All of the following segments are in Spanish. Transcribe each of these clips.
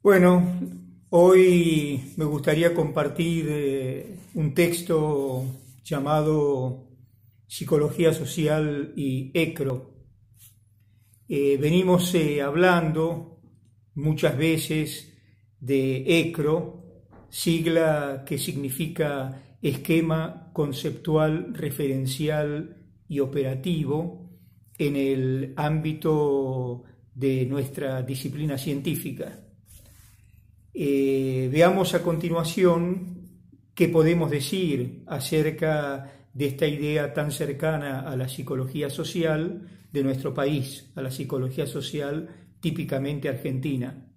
Bueno, hoy me gustaría compartir un texto llamado Psicología Social y ECRO. Venimos hablando muchas veces de ECRO, sigla que significa Esquema Conceptual, Referencial y Operativo en el ámbito de nuestra disciplina científica. Veamos a continuación qué podemos decir acerca de esta idea tan cercana a la psicología social de nuestro país, a la psicología social típicamente argentina.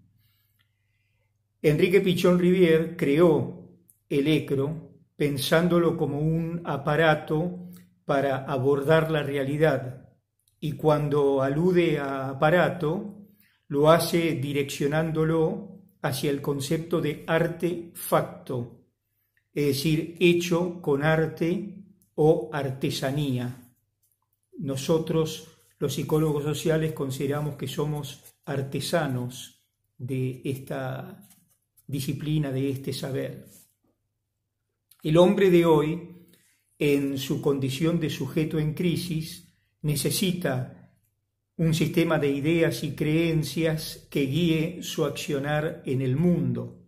Enrique Pichon Rivière creó el ECRO pensándolo como un aparato para abordar la realidad, y cuando alude a aparato lo hace direccionándolo hacia el concepto de artefacto, es decir, hecho con arte o artesanía. Nosotros, los psicólogos sociales, consideramos que somos artesanos de esta disciplina, de este saber. El hombre de hoy, en su condición de sujeto en crisis, necesita un sistema de ideas y creencias que guíe su accionar en el mundo.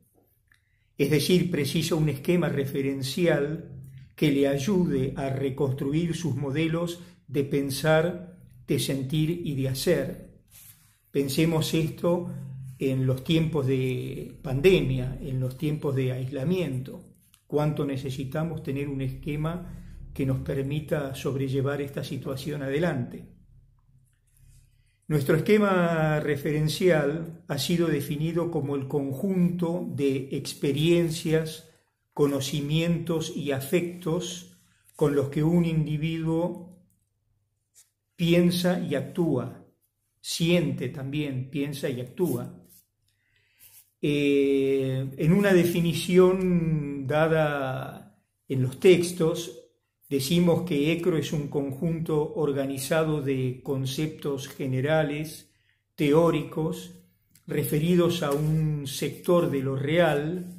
Es decir, precisa un esquema referencial que le ayude a reconstruir sus modelos de pensar, de sentir y de hacer. Pensemos esto en los tiempos de pandemia, en los tiempos de aislamiento. Cuánto necesitamos tener un esquema que nos permita sobrellevar esta situación adelante. Nuestro esquema referencial ha sido definido como el conjunto de experiencias, conocimientos y afectos con los que un individuo piensa y actúa, siente también, piensa y actúa. En una definición dada en los textos, decimos que ECRO es un conjunto organizado de conceptos generales, teóricos, referidos a un sector de lo real,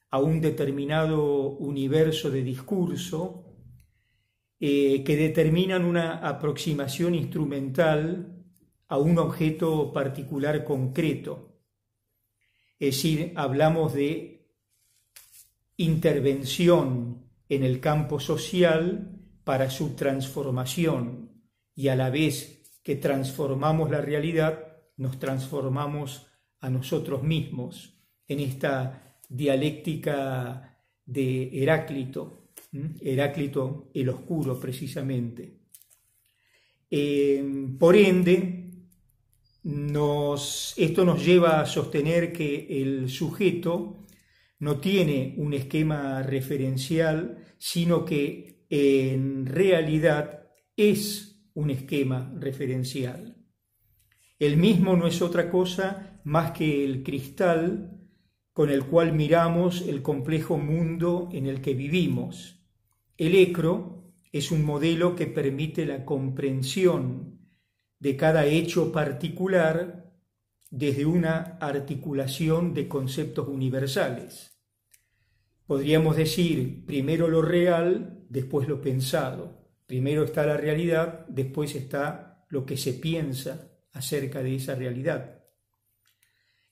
a un determinado universo de discurso, que determinan una aproximación instrumental a un objeto particular concreto. Es decir, hablamos de intervención en el campo social para su transformación, y a la vez que transformamos la realidad, nos transformamos a nosotros mismos en esta dialéctica de Heráclito, Heráclito el Oscuro precisamente. Por ende, esto nos lleva a sostener que el sujeto no tiene un esquema referencial, sino que en realidad es un esquema referencial. El mismo no es otra cosa más que el cristal con el cual miramos el complejo mundo en el que vivimos. El ECRO es un modelo que permite la comprensión de cada hecho particular desde una articulación de conceptos universales. Podríamos decir, primero lo real, después lo pensado. Primero está la realidad, después está lo que se piensa acerca de esa realidad.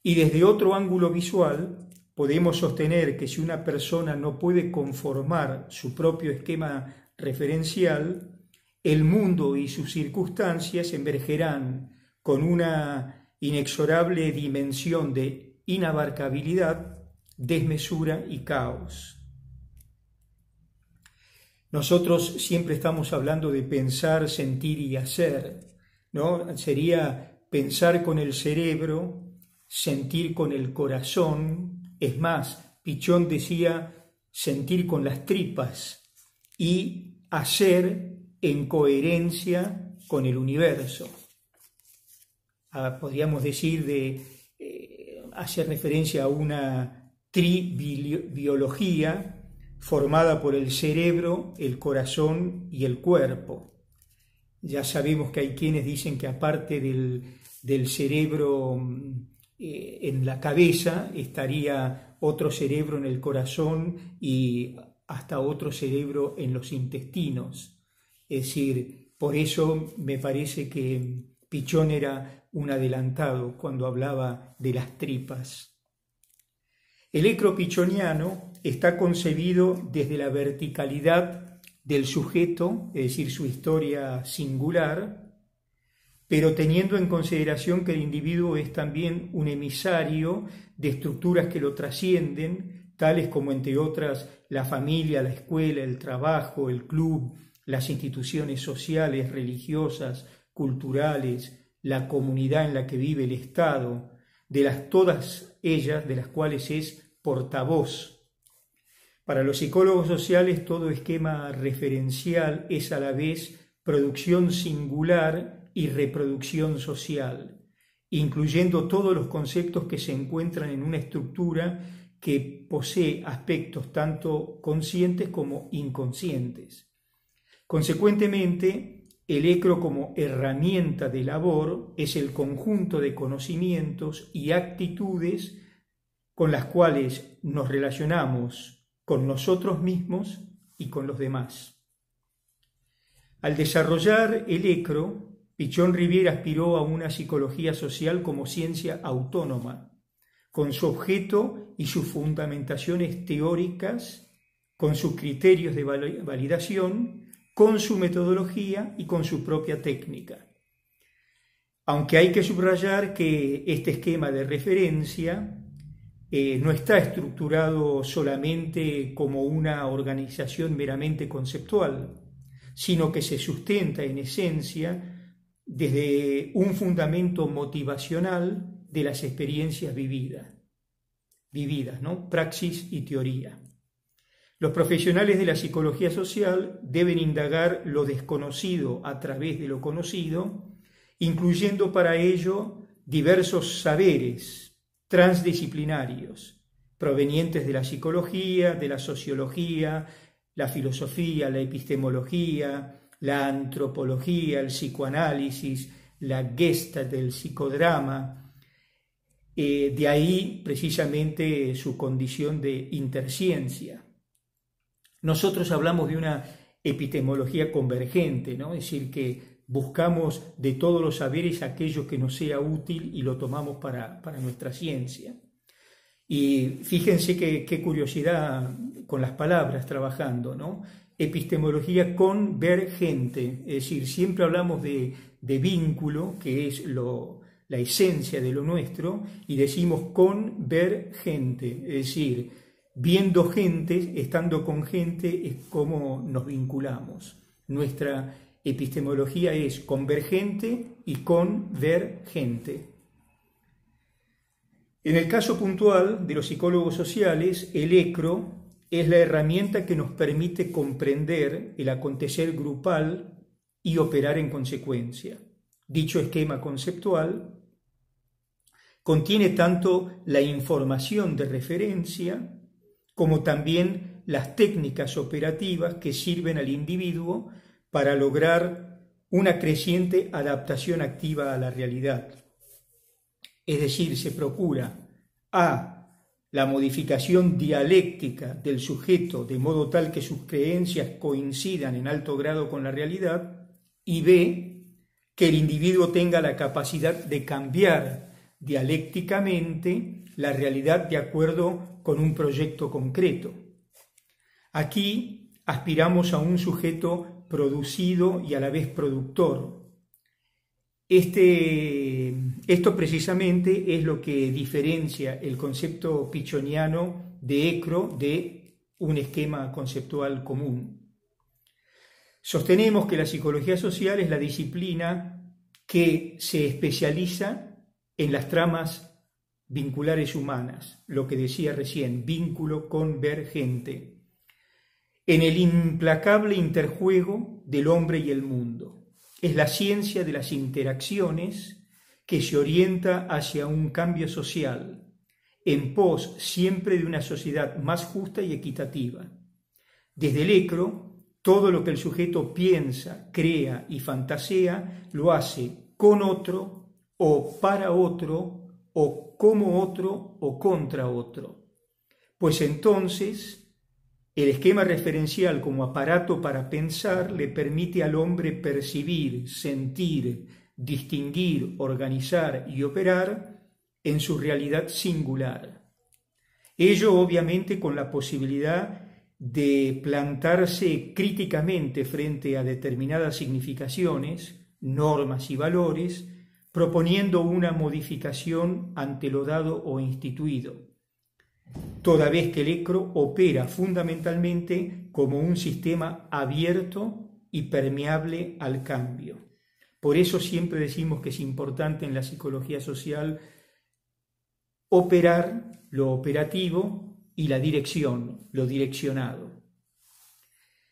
Y desde otro ángulo visual, podemos sostener que si una persona no puede conformar su propio esquema referencial, el mundo y sus circunstancias emergerán con una inexorable dimensión de inabarcabilidad, desmesura y caos. Nosotros siempre estamos hablando de pensar, sentir y hacer, ¿no? Sería pensar con el cerebro, sentir con el corazón. Es más, Pichon decía sentir con las tripas y hacer en coherencia con el universo. Podríamos decir hacer referencia a una tribiología formada por el cerebro, el corazón y el cuerpo. Ya sabemos que hay quienes dicen que aparte del cerebro en la cabeza, estaría otro cerebro en el corazón y hasta otro cerebro en los intestinos. Es decir, por eso me parece que Pichón era un adelantado cuando hablaba de las tripas. El ecro pichoniano está concebido desde la verticalidad del sujeto, es decir, su historia singular, pero teniendo en consideración que el individuo es también un emisario de estructuras que lo trascienden, tales como, entre otras, la familia, la escuela, el trabajo, el club, las instituciones sociales, religiosas, culturales, la comunidad en la que vive el Estado, todas ellas de las cuales es portavoz. Para los psicólogos sociales, todo esquema referencial es a la vez producción singular y reproducción social, incluyendo todos los conceptos que se encuentran en una estructura que posee aspectos tanto conscientes como inconscientes. Consecuentemente, el ecro como herramienta de labor es el conjunto de conocimientos y actitudes con las cuales nos relacionamos con nosotros mismos y con los demás. Al desarrollar el ecro, Pichón Rivière aspiró a una psicología social como ciencia autónoma, con su objeto y sus fundamentaciones teóricas, con sus criterios de validación, con su metodología y con su propia técnica. Aunque hay que subrayar que este esquema de referencia no está estructurado solamente como una organización meramente conceptual, sino que se sustenta en esencia desde un fundamento motivacional de las experiencias vividas, ¿no? Praxis y teoría. Los profesionales de la psicología social deben indagar lo desconocido a través de lo conocido, incluyendo para ello diversos saberes transdisciplinarios, provenientes de la psicología, de la sociología, la filosofía, la epistemología, la antropología, el psicoanálisis, la Gestalt del psicodrama. De ahí precisamente su condición de interciencia. Nosotros hablamos de una epistemología convergente, ¿no? Es decir, que buscamos de todos los saberes aquello que nos sea útil y lo tomamos para nuestra ciencia. Y fíjense qué curiosidad con las palabras trabajando, ¿no? Epistemología convergente, es decir, siempre hablamos de vínculo, que es la esencia de lo nuestro, y decimos convergente, es decir, viendo gente, estando con gente, es como nos vinculamos. Nuestra epistemología es convergente y convergente. En el caso puntual de los psicólogos sociales, el ecro es la herramienta que nos permite comprender el acontecer grupal y operar en consecuencia. Dicho esquema conceptual contiene tanto la información de referencia como también las técnicas operativas que sirven al individuo para lograr una creciente adaptación activa a la realidad. Es decir, se procura a la modificación dialéctica del sujeto de modo tal que sus creencias coincidan en alto grado con la realidad, y b, que el individuo tenga la capacidad de cambiar dialécticamente la realidad de acuerdo con un proyecto concreto. Aquí aspiramos a un sujeto producido y a la vez productor. Esto precisamente es lo que diferencia el concepto pichoniano de ecro de un esquema conceptual común. Sostenemos que la psicología social es la disciplina que se especializa en las tramas vinculares humanas, lo que decía recién, vínculo convergente, en el implacable interjuego del hombre y el mundo. Es la ciencia de las interacciones que se orienta hacia un cambio social, en pos siempre de una sociedad más justa y equitativa. Desde el ecro, todo lo que el sujeto piensa, crea y fantasea lo hace con otro o para otro o como otro o contra otro. Pues entonces el esquema referencial como aparato para pensar le permite al hombre percibir, sentir, distinguir, organizar y operar en su realidad singular. Ello obviamente con la posibilidad de plantarse críticamente frente a determinadas significaciones, normas y valores, proponiendo una modificación ante lo dado o instituido, toda vez que el ECRO opera fundamentalmente como un sistema abierto y permeable al cambio. Por eso siempre decimos que es importante en la psicología social operar lo operativo y la dirección, lo direccionado.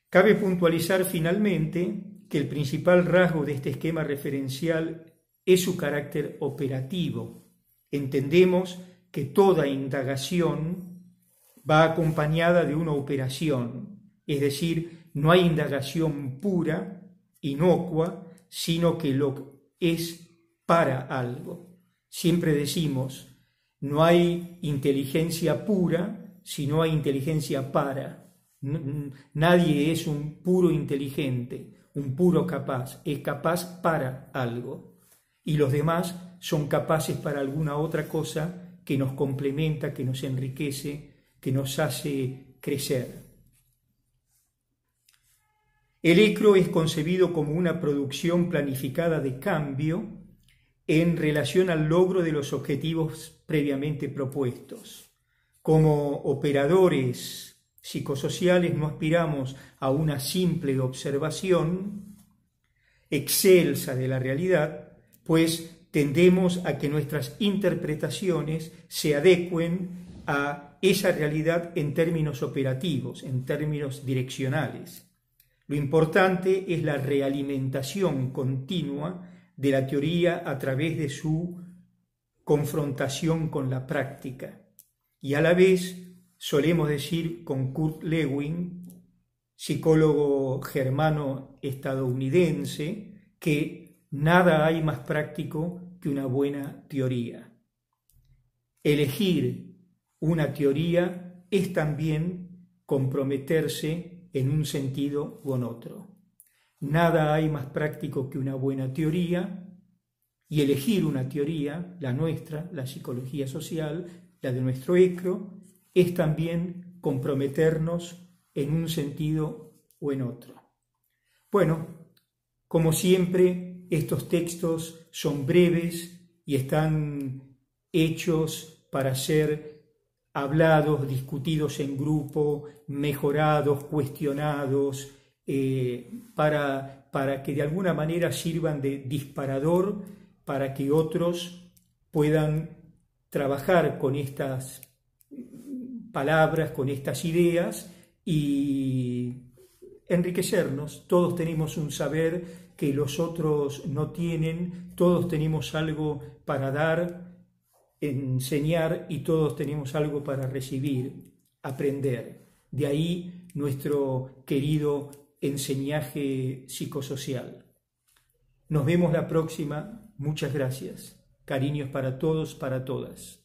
Cabe puntualizar finalmente que el principal rasgo de este esquema referencial es su carácter operativo. Entendemos que toda indagación va acompañada de una operación, es decir, no hay indagación pura, inocua, sino que lo es para algo. Siempre decimos, no hay inteligencia pura, sino hay inteligencia para. Nadie es un puro inteligente, un puro capaz, es capaz para algo. Y los demás son capaces para alguna otra cosa que nos complementa, que nos enriquece, que nos hace crecer. El ECRO es concebido como una producción planificada de cambio en relación al logro de los objetivos previamente propuestos. Como operadores psicosociales no aspiramos a una simple observación excelsa de la realidad, pues tendemos a que nuestras interpretaciones se adecuen a esa realidad en términos operativos, en términos direccionales. Lo importante es la realimentación continua de la teoría a través de su confrontación con la práctica. Y a la vez solemos decir con Kurt Lewin, psicólogo germano-estadounidense, que nada hay más práctico que una buena teoría. Elegir una teoría es también comprometerse en un sentido o en otro. Nada hay más práctico que una buena teoría, y elegir una teoría, la nuestra, la psicología social, la de nuestro ECRO, es también comprometernos en un sentido o en otro. Bueno, como siempre, estos textos son breves y están hechos para ser hablados, discutidos en grupo, mejorados, cuestionados, para que de alguna manera sirvan de disparador para que otros puedan trabajar con estas palabras, con estas ideas y enriquecernos. Todos tenemos un saber que los otros no tienen, todos tenemos algo para dar, enseñar y todos tenemos algo para recibir, aprender. De ahí nuestro querido enseñaje psicosocial. Nos vemos la próxima. Muchas gracias. Cariños para todos, para todas.